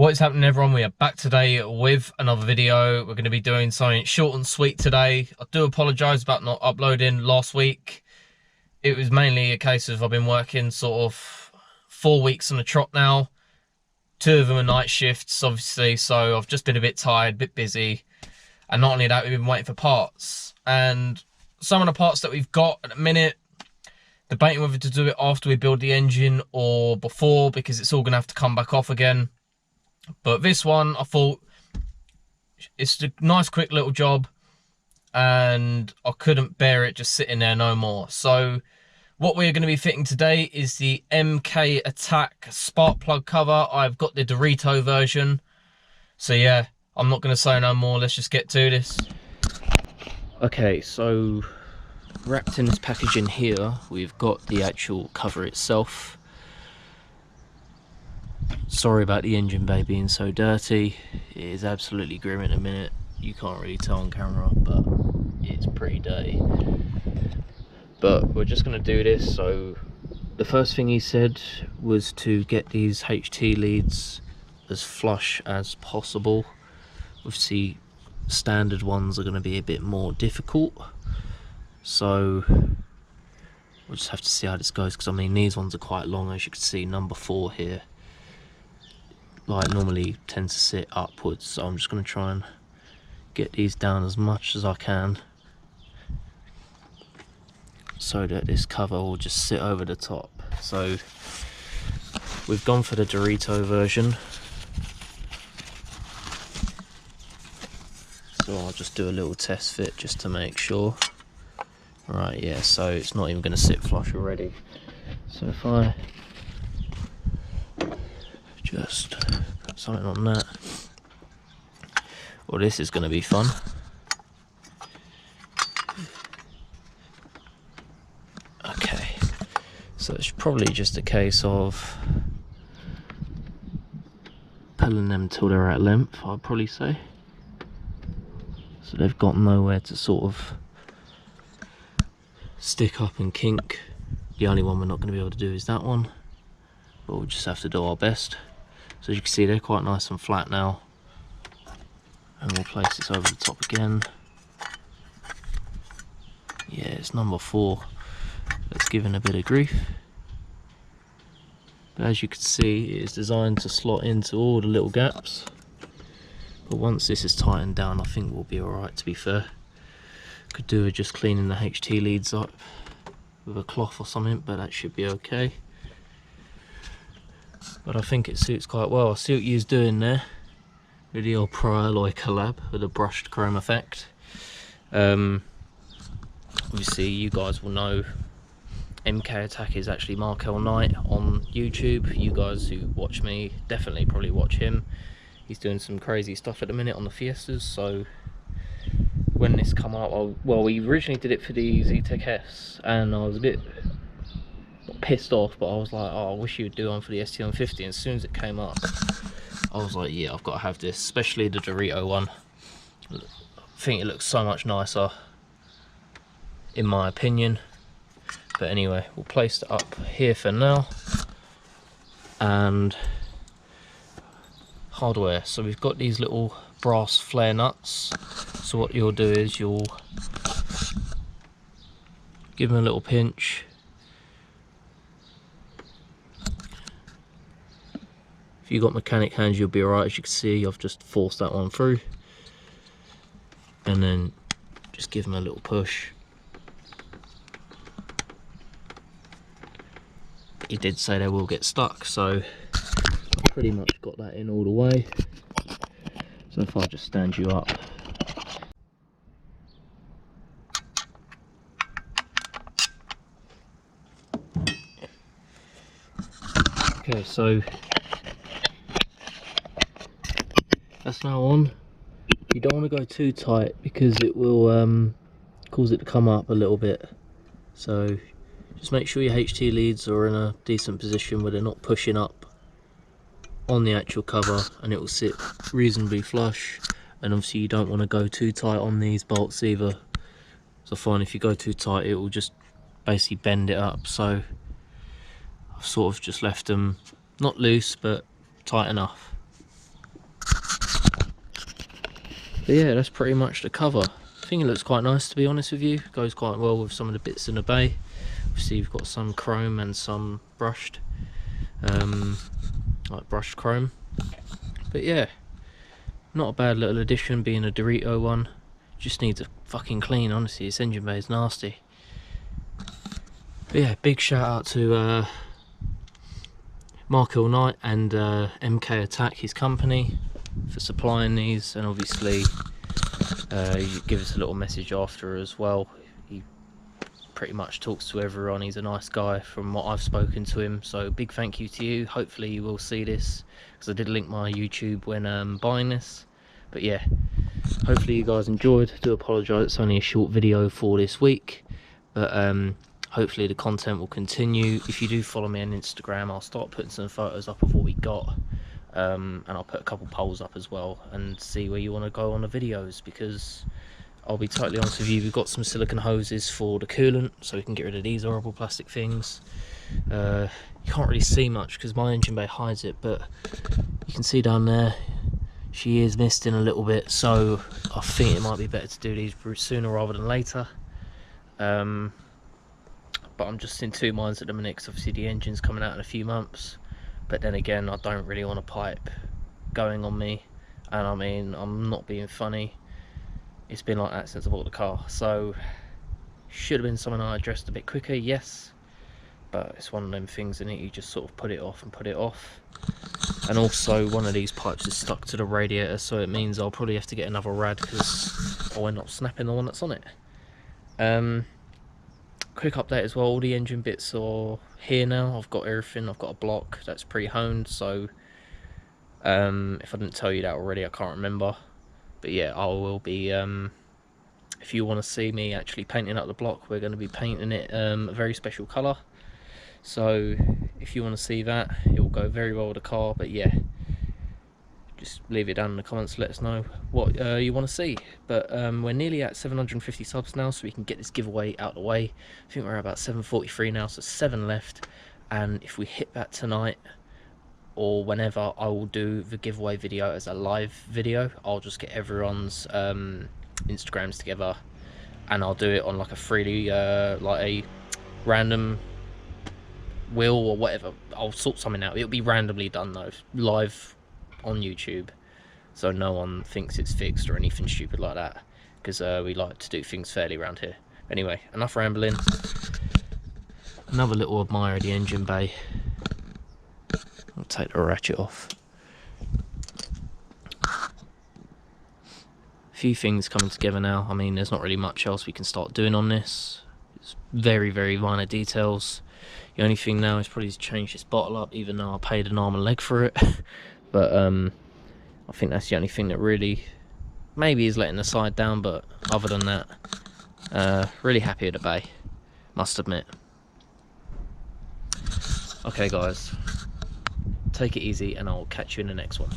What is happening, everyone? We are back today with another video. We're going to be doing something short and sweet today. I do apologise about not uploading last week. It was mainly a case of I've been working sort of 4 weeks on a trot now. 2 of them are night shifts, obviously, so I've just been a bit tired, a bit busy. And not only that, we've been waiting for parts. And some of the parts that we've got at the minute, debating whether to do it after we build the engine or before, because it's all going to have to come back off again. But this one, I thought, it's a nice quick little job and I couldn't bear it just sitting there no more. So what we're going to be fitting today is the MK Attack spark plug cover. I've got the Dorito version. So yeah, I'm not going to say no more. Let's just get to this. Okay, so wrapped in this packaging here, we've got the actual cover itself. Sorry about the engine bay being so dirty. It is absolutely grim in a minute. You can't really tell on camera, but it's pretty dirty. But we're just going to do this. So the first thing he said was to get these HT leads as flush as possible. Obviously standard ones are going to be a bit more difficult, so we'll just have to see how this goes, because I mean these ones are quite long, as you can see. Number 4 here, like, normally tends to sit upwards, so I'm just going to try and get these down as much as I can so that this cover will just sit over the top. So we've gone for the Dorito version, so I'll just do a little test fit just to make sure. Right, yeah, so it's not even going to sit flush already. So if I just put something on that. Well, this is going to be fun. Okay, so it's probably just a case of pulling them till they're at length, I'd probably say. So they've got nowhere to sort of stick up and kink. The only one we're not going to be able to do is that one, but we'll just have to do our best. So as you can see, they're quite nice and flat now, and we'll place this over the top again. Yeah, it's number 4 that's given a bit of grief, but as you can see, it is designed to slot into all the little gaps. But once this is tightened down, I think we'll be alright, to be fair. Could do with just cleaning the HT leads up with a cloth or something, but that should be okay. But I think it suits quite well. I see what you're doing there with the old Pro Alloy collab with a brushed chrome effect. Obviously you guys will know MK Attack is actually Markel Knight on YouTube. You guys who watch me definitely probably watch him. He's doing some crazy stuff at the minute on the Fiestas, so when this come out, well, we originally did it for the Z-Tech S, and I was a bit pissed off, but I was like, oh, I wish you would do one for the St150. And as soon as it came up, I was like, yeah, I've got to have this, especially the Dorito one. I think it looks so much nicer, in my opinion. But anyway, we'll place it up here for now. And hardware, so we've got these little brass flare nuts. So what you'll do is you'll give them a little pinch. If you've got mechanic hands, you'll be alright. As you can see, I've just forced that one through, and then just give them a little push. But he did say they will get stuck, so I've pretty much got that in all the way. So if I just stand you up, okay, so that's now on. You don't want to go too tight because it will cause it to come up a little bit. So just make sure your HT leads are in a decent position where they're not pushing up on the actual cover, and it will sit reasonably flush. And obviously you don't want to go too tight on these bolts either. So I find if you go too tight, it will just basically bend it up. So I've sort of just left them not loose but tight enough. But yeah, that's pretty much the cover. I think it looks quite nice, to be honest with you. Goes quite well with some of the bits in the bay. Obviously you've got some chrome and some brushed, like brushed chrome. But yeah, not a bad little addition, being a Dorito one. Just needs a fucking clean, honestly. This engine bay is nasty. But yeah, big shout out to Mark Knight and MK Attack, his company, for supplying these, and obviously you give us a little message after as well. He pretty much talks to everyone. He's a nice guy from what I've spoken to him, so big thank you to you. Hopefully you will see this, because I did link my YouTube when buying this. But yeah, hopefully you guys enjoyed. I do apologise, it's only a short video for this week, but hopefully the content will continue. If you do follow me on Instagram, I'll start putting some photos up of what we got, and I'll put a couple polls up as well, and see where you want to go on the videos, because I'll be totally honest with you, we've got some silicone hoses for the coolant, so we can get rid of these horrible plastic things. You can't really see much because my engine bay hides it, but you can see down there she is misting a little bit, so I think it might be better to do these sooner rather than later. But I'm just in two minds at the minute, because obviously the engine's coming out in a few months, but then again I don't really want a pipe going on me, and I mean, I'm not being funny, it's been like that since I bought the car. So should have been something I addressed a bit quicker, yes, but it's one of them things, and you just sort of put it off and put it off. And also one of these pipes is stuck to the radiator, so it means I'll probably have to get another rad, because I'll end up snapping the one that's on it. Quick update as well, all the engine bits are here now. I've got everything. I've got a block that's pre-honed, so if I didn't tell you that already, I can't remember. But yeah, I will be, if you want to see me actually painting up the block, we're going to be painting it a very special colour. So if you want to see that, it will go very well with the car. But yeah, just leave it down in the comments, let us know what you want to see. But we're nearly at 750 subs now, so we can get this giveaway out of the way. I think we're at about 743 now, so 7 left, and if we hit that tonight or whenever, I will do the giveaway video as a live video. I'll just get everyone's Instagrams together, and I'll do it on like a freely like a random wheel or whatever. I'll sort something out. It'll be randomly done though, live on YouTube, so no one thinks it's fixed or anything stupid like that, because we like to do things fairly around here. Anyway, enough rambling. Another little admire of the engine bay. I'll take the ratchet off. A few things coming together now. I mean, there's not really much else we can start doing on this. It's very, very minor details. The only thing now is probably to change this bottle up, even though I paid an arm and leg for it. But I think that's the only thing that really maybe is letting the side down, but other than that, really happy with the bay, must admit. Okay guys, take it easy, and I'll catch you in the next one.